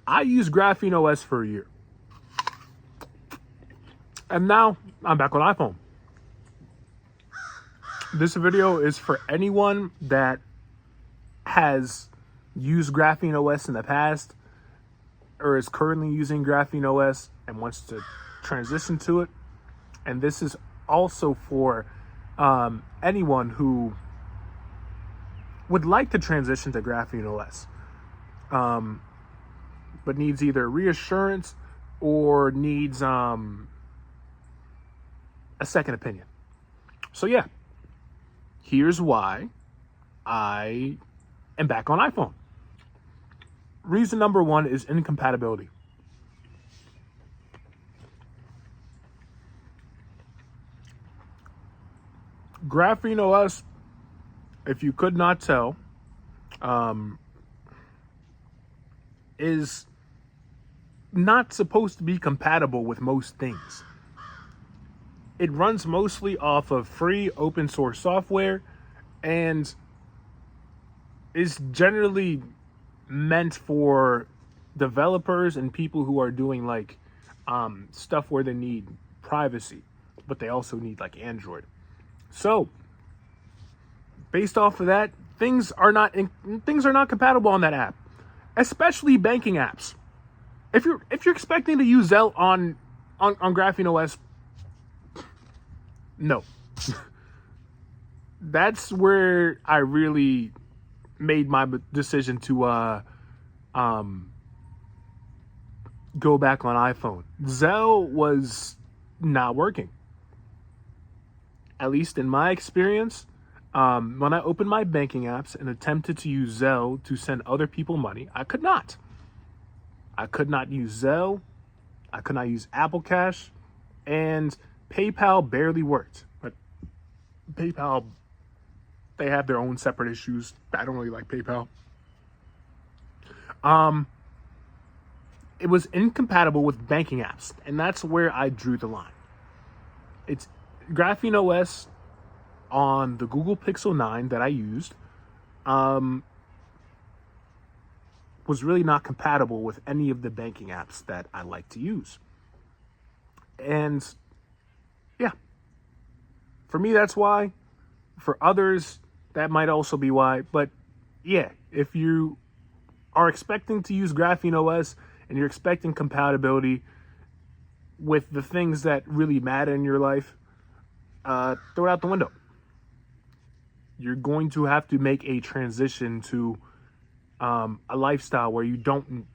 I used GrapheneOS for a year. And now I'm back on iPhone. This video is for anyone that has used GrapheneOS in the past or is currently using GrapheneOS and wants to transition to it. And this is also for anyone who would like to transition to GrapheneOS, but needs either reassurance or needs a second opinion. So yeah, here's why I am back on iPhone. Reason number one is incompatibility. GrapheneOS, if you could not tell, is not supposed to be compatible with most things. It runs mostly off of free open source software and is generally meant for developers and people who are doing like stuff where they need privacy, but they also need like Android. So based off of that, things are not compatible on that app, especially banking apps. If you're expecting to use Zelle on GrapheneOS, no. That's where I really made my decision to go back on iPhone. Zelle was not working. At least in my experience, when I opened my banking apps and attempted to use Zelle to send other people money, I could not. I could not use Zelle. I could not use Apple Cash. And PayPal barely worked. But PayPal, they have their own separate issues. I don't really like PayPal. It was incompatible with banking apps. And that's where I drew the line. It's GrapheneOS on the Google Pixel 9 that I used was really not compatible with any of the banking apps that I like to use. And yeah, for me, that's why. For others, that might also be why. But yeah, if you are expecting to use GrapheneOS and you're expecting compatibility with the things that really matter in your life, throw it out the window. You're going to have to make a transition to a lifestyle where you don't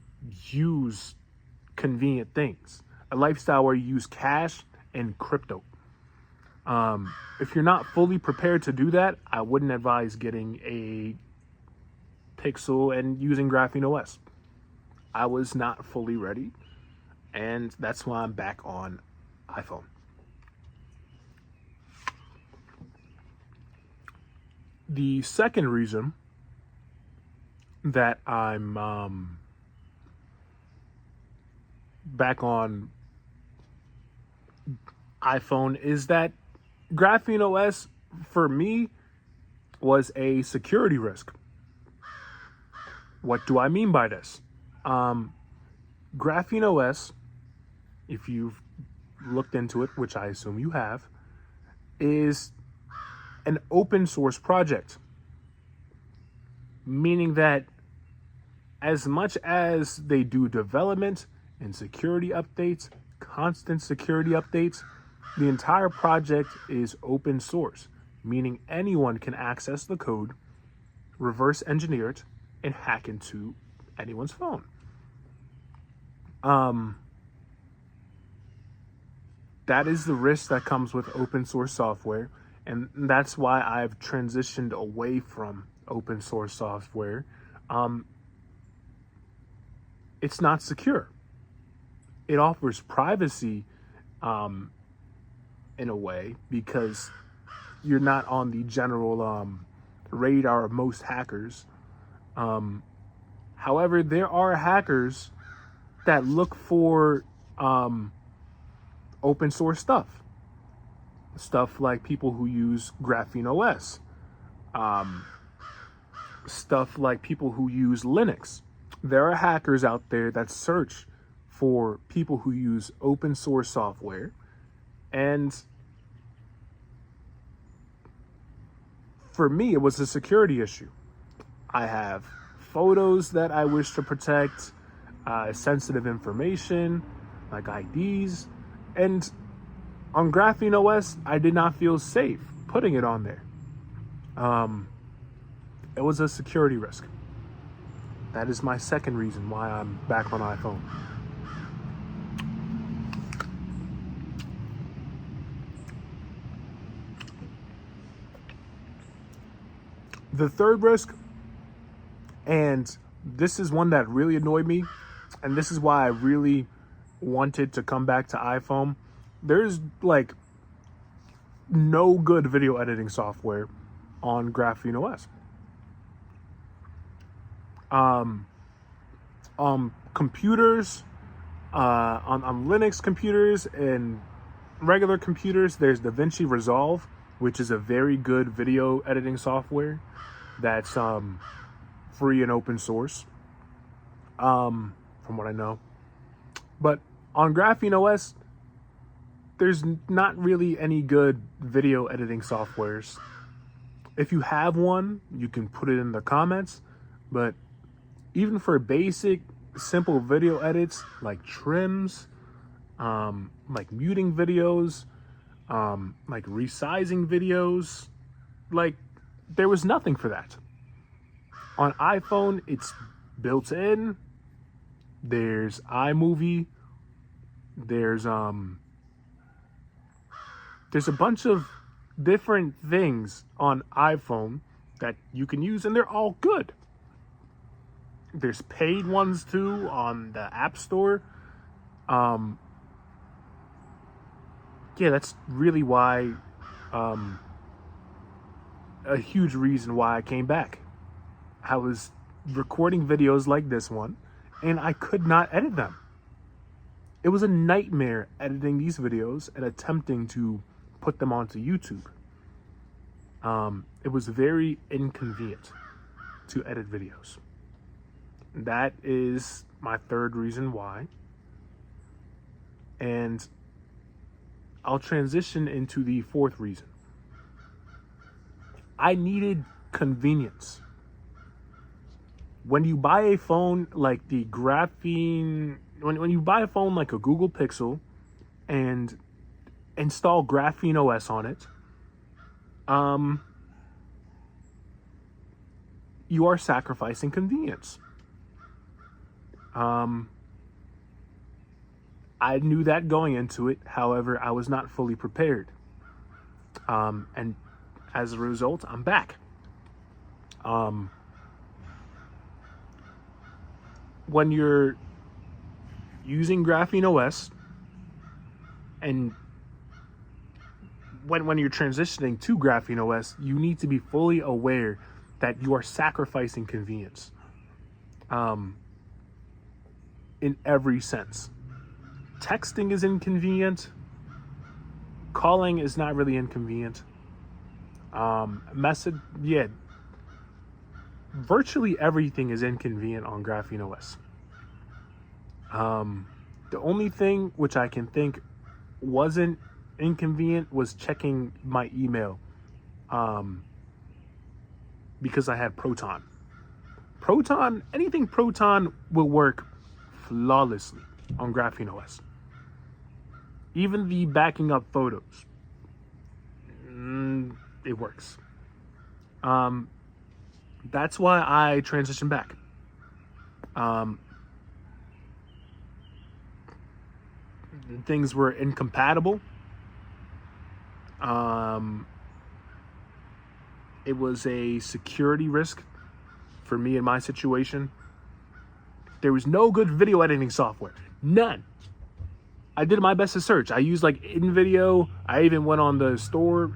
use convenient things, a lifestyle where you use cash and crypto. If you're not fully prepared to do that, I wouldn't advise getting a Pixel and using GrapheneOS. I was not fully ready, and that's why I'm back on iPhone. The second reason that I'm back on iPhone is that GrapheneOS, for me, was a security risk. What do I mean by this? GrapheneOS, if you've looked into it, which I assume you have, is an open source project, meaning that as much as they do development and security updates, constant security updates, the entire project is open source, meaning anyone can access the code, reverse engineer it, and hack into anyone's phone. That is the risk that comes with open source software. And that's why I've transitioned away from open source software. It's not secure. It offers privacy in a way because you're not on the general radar of most hackers. However, there are hackers that look for open source stuff. Stuff like people who use GrapheneOS. Stuff like people who use Linux. there are hackers out there that search for people who use open source software, and for me, it was a security issue. I have photos that I wish to protect, sensitive information like IDs, and on GrapheneOS, I did not feel safe putting it on there. It was a security risk. That is my second reason why I'm back on iPhone. The third risk, and this is one that really annoyed me, and this is why I really wanted to come back to iPhone. There's like no good video editing software on GrapheneOS. Computers, on Linux computers and regular computers, there's DaVinci Resolve, which is a very good video editing software that's free and open source, from what I know. But on GrapheneOS, there's not really any good video editing softwares. If you have one, you can put it in the comments, but even for basic, simple video edits like trims, like muting videos, like resizing videos, like there was nothing for that. On iPhone, it's built in. There's iMovie. There's a bunch of different things on iPhone that you can use, and they're all good. There's paid ones too on the App Store. Yeah, that's really why, a huge reason why I came back. I was recording videos like this one, and I could not edit them. It was a nightmare editing these videos and attempting to put them onto YouTube. It was very inconvenient to edit videos. That is my third reason why. And I'll transition into the fourth reason. I needed convenience. When you buy a phone like the when you buy a phone like a Google Pixel and install GrapheneOS on it, you are sacrificing convenience. I knew that going into it. However, I was not fully prepared. And as a result, I'm back. When you're using GrapheneOS and when you're transitioning to GrapheneOS, you need to be fully aware that you are sacrificing convenience. In every sense. Texting is inconvenient. Calling is not really inconvenient. Virtually everything is inconvenient on GrapheneOS. The only thing which I can think wasn't inconvenient was checking my email, because I had Proton. Anything Proton will work flawlessly on GrapheneOS. Even the backing up photos, it works. That's why I transitioned back. Things were incompatible. It was a security risk for me in my situation. There was no good video editing software. None. I did my best to search. I used like InVideo. I even went on the store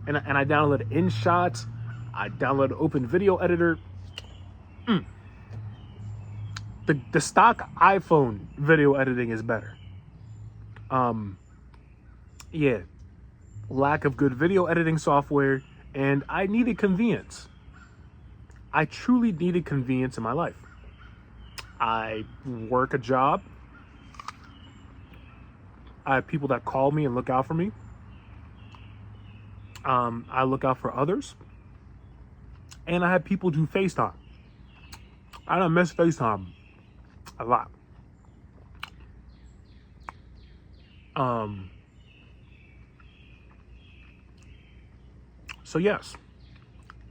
and I downloaded InShot. I downloaded Open Video Editor. The stock iPhone video editing is better. Yeah. Lack of good video editing software, and I needed convenience. I truly needed convenience in my life. I work a job. I have people that call me and look out for me. I look out for others. And I have people do FaceTime. I don't miss FaceTime a lot. So yes,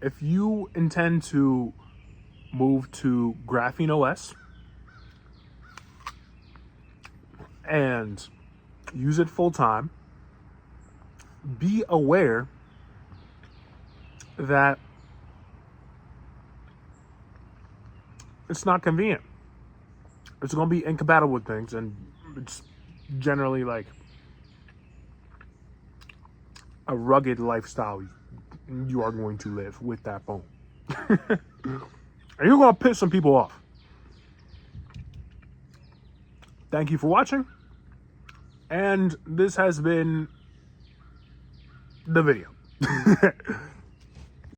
if you intend to move to GrapheneOS and use it full time, be aware that it's not convenient. It's going to be incompatible with things, and it's generally like a rugged lifestyle you are going to live with that phone. And you're going to piss some people off. Thank you for watching. And this has been the video.